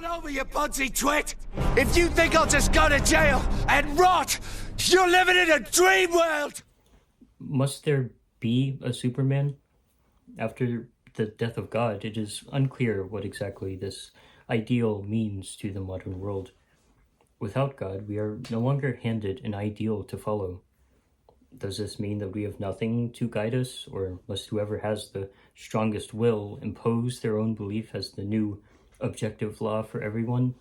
all over, you budsy twit! If you think I'll just go to jail and rot, you're living in a dream world! Must there be a Superman? After the death of God, it is unclear what exactly this ideal means to the modern world. Without God, we are no longer handed an ideal to follow. Does this mean that we have nothing to guide us, or must whoever has the strongest will impose their own belief as the new objective law for everyone?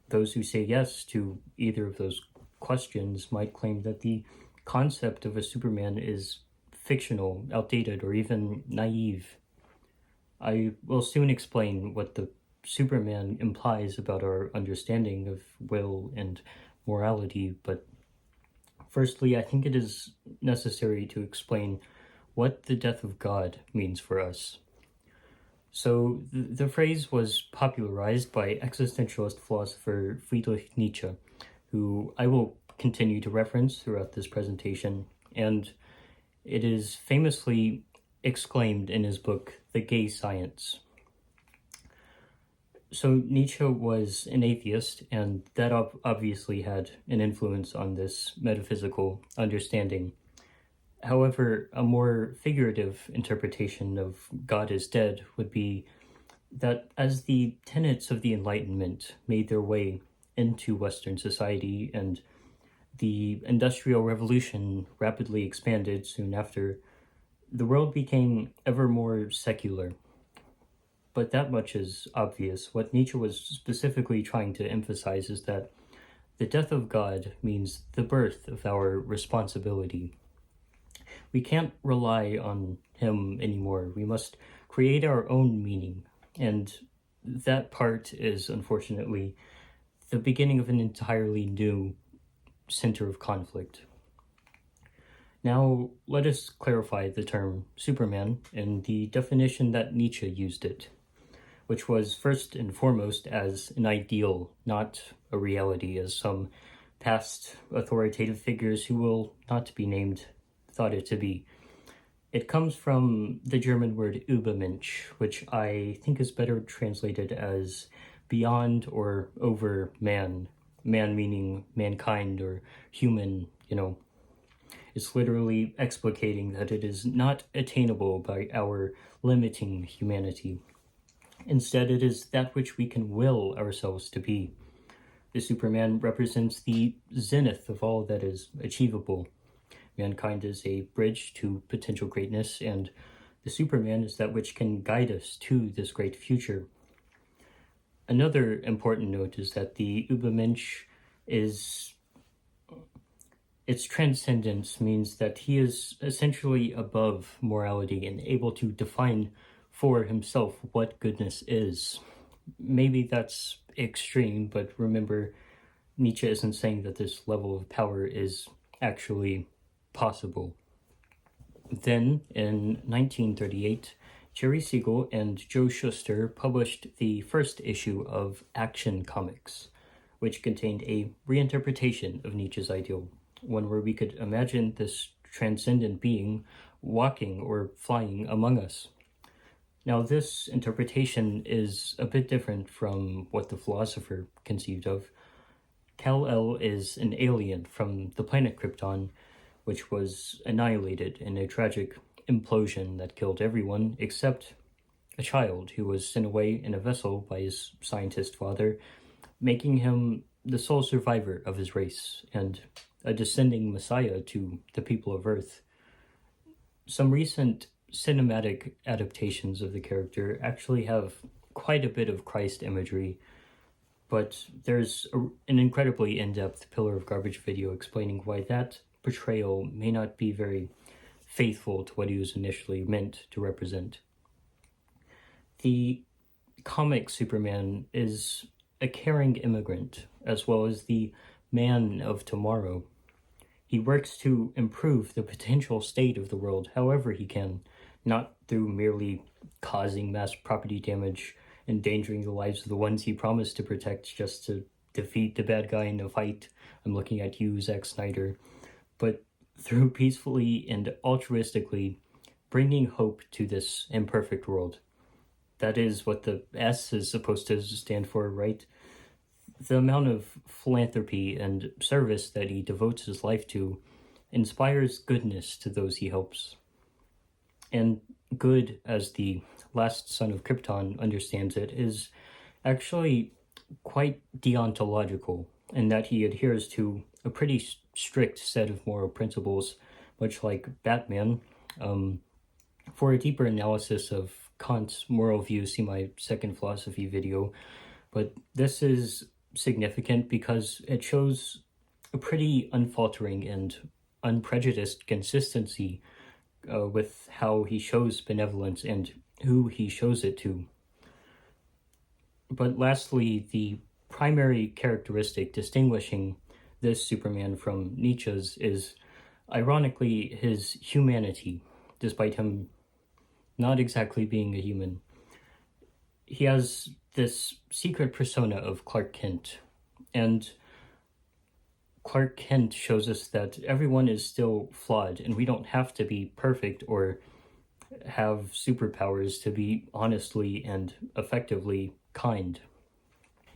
Those who say yes to either of those questions might claim that the concept of a Superman is fictional, outdated, or even naive. I will soon explain what the Superman implies about our understanding of will and morality, but firstly, I think it is necessary to explain what the death of God means for us. So, the phrase was popularized by existentialist philosopher Friedrich Nietzsche, who I will continue to reference throughout this presentation, and it is famously exclaimed in his book, The Gay Science. So Nietzsche was an atheist, and that obviously had an influence on this metaphysical understanding. However, a more figurative interpretation of God is dead would be that as the tenets of the Enlightenment made their way into Western society and the Industrial Revolution rapidly expanded soon after, the world became ever more secular. But that much is obvious. What Nietzsche was specifically trying to emphasize is that the death of God means the birth of our responsibility. We can't rely on him anymore. We must create our own meaning. And that part is, unfortunately, the beginning of an entirely new center of conflict. Now, let us clarify the term Superman and the definition that Nietzsche used it, which was first and foremost as an ideal, not a reality, as some past authoritative figures who will not be named thought it to be. It comes from the German word Übermensch, which I think is better translated as beyond or over man. Man meaning mankind or human, It's literally explicating that it is not attainable by our limiting humanity. Instead, it is that which we can will ourselves to be. The Superman represents the zenith of all that is achievable. Mankind is a bridge to potential greatness, and the Superman is that which can guide us to this great future. Another important note is that the Übermensch its transcendence means that he is essentially above morality and able to define for himself what goodness is. Maybe that's extreme, but remember, Nietzsche isn't saying that this level of power is actually possible. Then, in 1938, Jerry Siegel and Joe Shuster published the first issue of Action Comics, which contained a reinterpretation of Nietzsche's ideal, one where we could imagine this transcendent being walking or flying among us. Now, this interpretation is a bit different from what the philosopher conceived of. Kal-El is an alien from the planet Krypton, which was annihilated in a tragic implosion that killed everyone except a child who was sent away in a vessel by his scientist father, making him the sole survivor of his race and a descending messiah to the people of Earth. Some recent cinematic adaptations of the character actually have quite a bit of Christ imagery, but there's an incredibly in-depth pillar of garbage video explaining why that portrayal may not be very faithful to what he was initially meant to represent. The comic Superman is a caring immigrant, as well as the man of tomorrow. He works to improve the potential state of the world however he can, not through merely causing mass property damage, endangering the lives of the ones he promised to protect just to defeat the bad guy in a fight. I'm looking at you, Zack Snyder. But through peacefully and altruistically bringing hope to this imperfect world. That is what the S is supposed to stand for, right? The amount of philanthropy and service that he devotes his life to inspires goodness to those he helps. And good, as the last son of Krypton understands it, is actually quite deontological in that he adheres to a pretty strict set of moral principles, much like Batman. For a deeper analysis of Kant's moral view, see my second philosophy video, but this is significant because it shows a pretty unfaltering and unprejudiced consistency with how he shows benevolence and who he shows it to. But lastly, the primary characteristic distinguishing this Superman from Nietzsche's is, ironically, his humanity, despite him not exactly being a human. He has this secret persona of Clark Kent, and Clark Kent shows us that everyone is still flawed, and we don't have to be perfect or have superpowers to be honestly and effectively kind.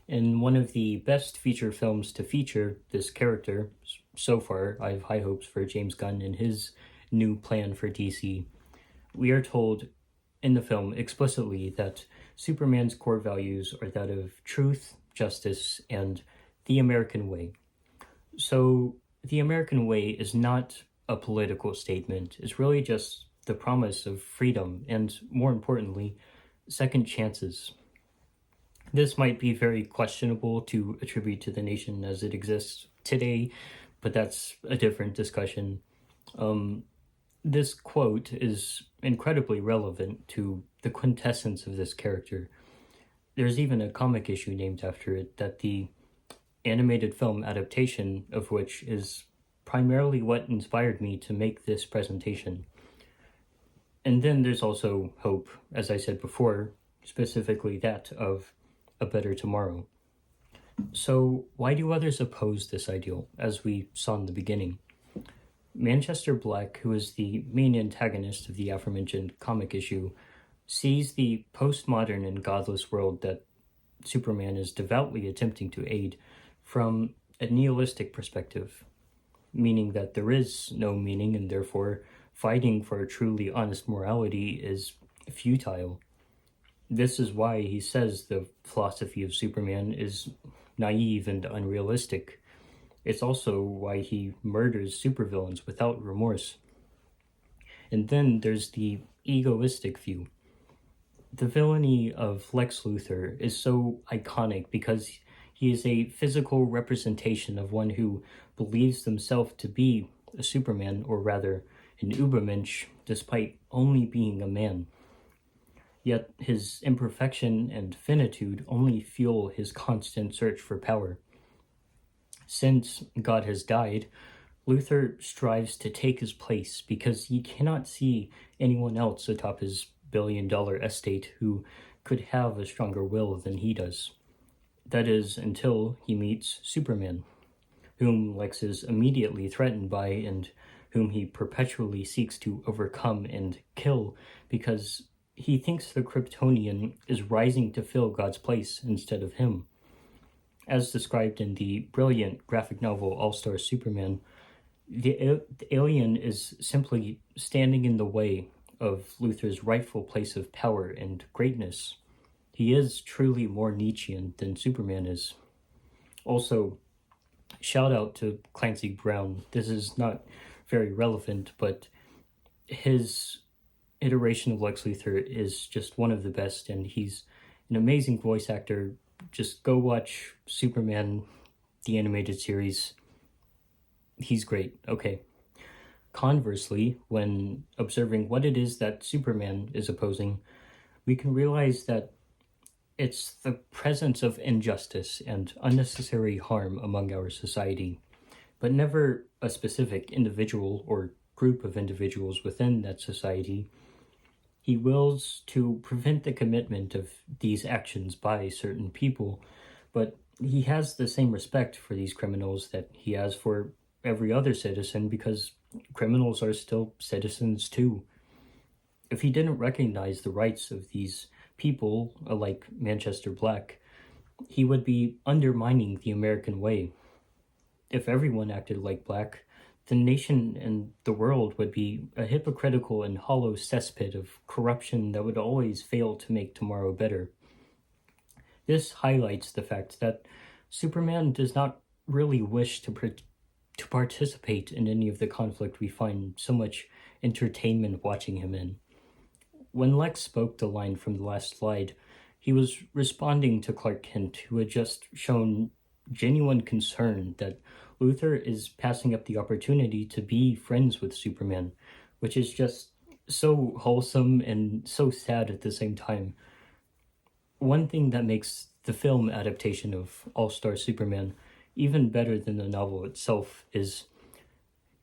In one of the best feature films to feature this character so far, I have high hopes for James Gunn and his new plan for DC. We are told in the film explicitly that Superman's core values are that of truth, justice, and the American way. So the American way is not a political statement. It's really just the promise of freedom and, more importantly, second chances. This might be very questionable to attribute to the nation as it exists today, but that's a different discussion. This quote is incredibly relevant to the quintessence of this character. There's even a comic issue named after it, that the animated film adaptation of which is primarily what inspired me to make this presentation. And then there's also hope, as I said before, specifically that of a better tomorrow. So why do others oppose this ideal, as we saw in the beginning? Manchester Black, who is the main antagonist of the aforementioned comic issue, sees the postmodern and godless world that Superman is devoutly attempting to aid from a nihilistic perspective, meaning that there is no meaning and therefore fighting for a truly honest morality is futile. This is why he says the philosophy of Superman is naive and unrealistic. It's also why he murders supervillains without remorse. And then there's the egoistic view. The villainy of Lex Luthor is so iconic because he is a physical representation of one who believes himself to be a Superman, or rather an Ubermensch, despite only being a man. Yet his imperfection and finitude only fuel his constant search for power. Since God has died, Luthor strives to take his place because he cannot see anyone else atop his billion-dollar estate who could have a stronger will than he does. That is, until he meets Superman, whom Lex is immediately threatened by and whom he perpetually seeks to overcome and kill because he thinks the Kryptonian is rising to fill God's place instead of him. As described in the brilliant graphic novel All-Star Superman, the alien is simply standing in the way of Luthor's rightful place of power and greatness. He is truly more Nietzschean than Superman is. Also, shout out to Clancy Brown. This is not very relevant, but his iteration of Lex Luthor is just one of the best, and he's an amazing voice actor. Just go watch Superman, the animated series. He's great. Okay. Conversely, when observing what it is that Superman is opposing, we can realize that it's the presence of injustice and unnecessary harm among our society, but never a specific individual or group of individuals within that society. He wills to prevent the commitment of these actions by certain people, but he has the same respect for these criminals that he has for every other citizen because criminals are still citizens too. If he didn't recognize the rights of these people, like Manchester Black, he would be undermining the American way. If everyone acted like Black, the nation and the world would be a hypocritical and hollow cesspit of corruption that would always fail to make tomorrow better. This highlights the fact that Superman does not really wish to participate in any of the conflict we find so much entertainment watching him in. When Lex spoke the line from the last slide, he was responding to Clark Kent, who had just shown genuine concern that Luthor is passing up the opportunity to be friends with Superman, which is just so wholesome and so sad at the same time. One thing that makes the film adaptation of All-Star Superman even better than the novel itself is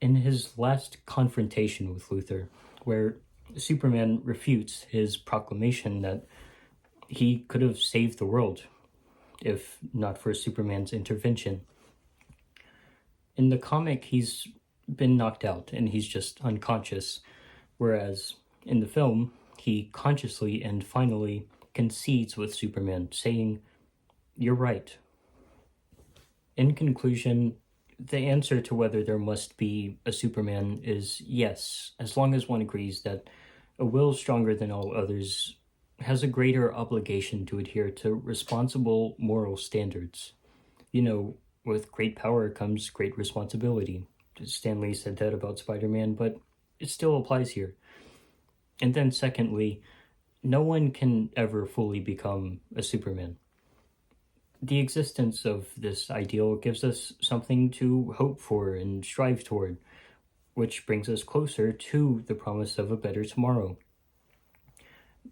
in his last confrontation with Luthor, where Superman refutes his proclamation that he could have saved the world if not for Superman's intervention. In the comic, he's been knocked out and he's just unconscious, whereas in the film, he consciously and finally concedes with Superman, saying, "You're right." In conclusion, the answer to whether there must be a Superman is yes, as long as one agrees that a will stronger than all others has a greater obligation to adhere to responsible moral standards. You know, with great power comes great responsibility. Stan Lee said that about Spider-Man, but it still applies here. And then secondly, no one can ever fully become a Superman. The existence of this ideal gives us something to hope for and strive toward, which brings us closer to the promise of a better tomorrow.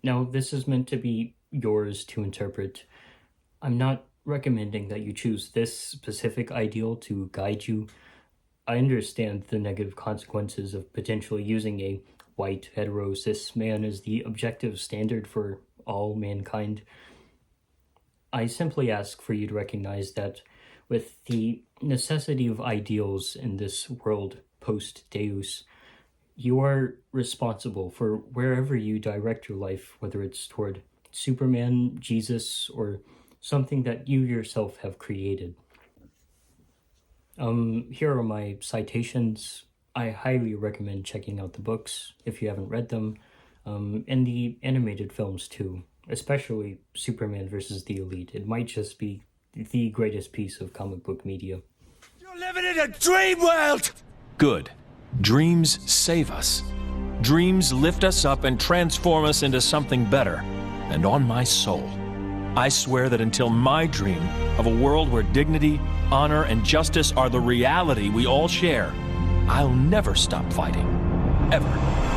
Now, this is meant to be yours to interpret. I'm not recommending that you choose this specific ideal to guide you. I understand the negative consequences of potentially using a white, hetero, cis man as the objective standard for all mankind. I simply ask for you to recognize that with the necessity of ideals in this world post-Deus, you are responsible for wherever you direct your life, whether it's toward Superman, Jesus, or something that you yourself have created. Here are my citations. I highly recommend checking out the books if you haven't read them, and the animated films too, especially Superman vs. the Elite. It might just be the greatest piece of comic book media. You're living in a dream world! Good. Dreams save us. Dreams lift us up and transform us into something better. And on my soul, I swear that until my dream of a world where dignity, honor, and justice are the reality we all share, I'll never stop fighting. Ever.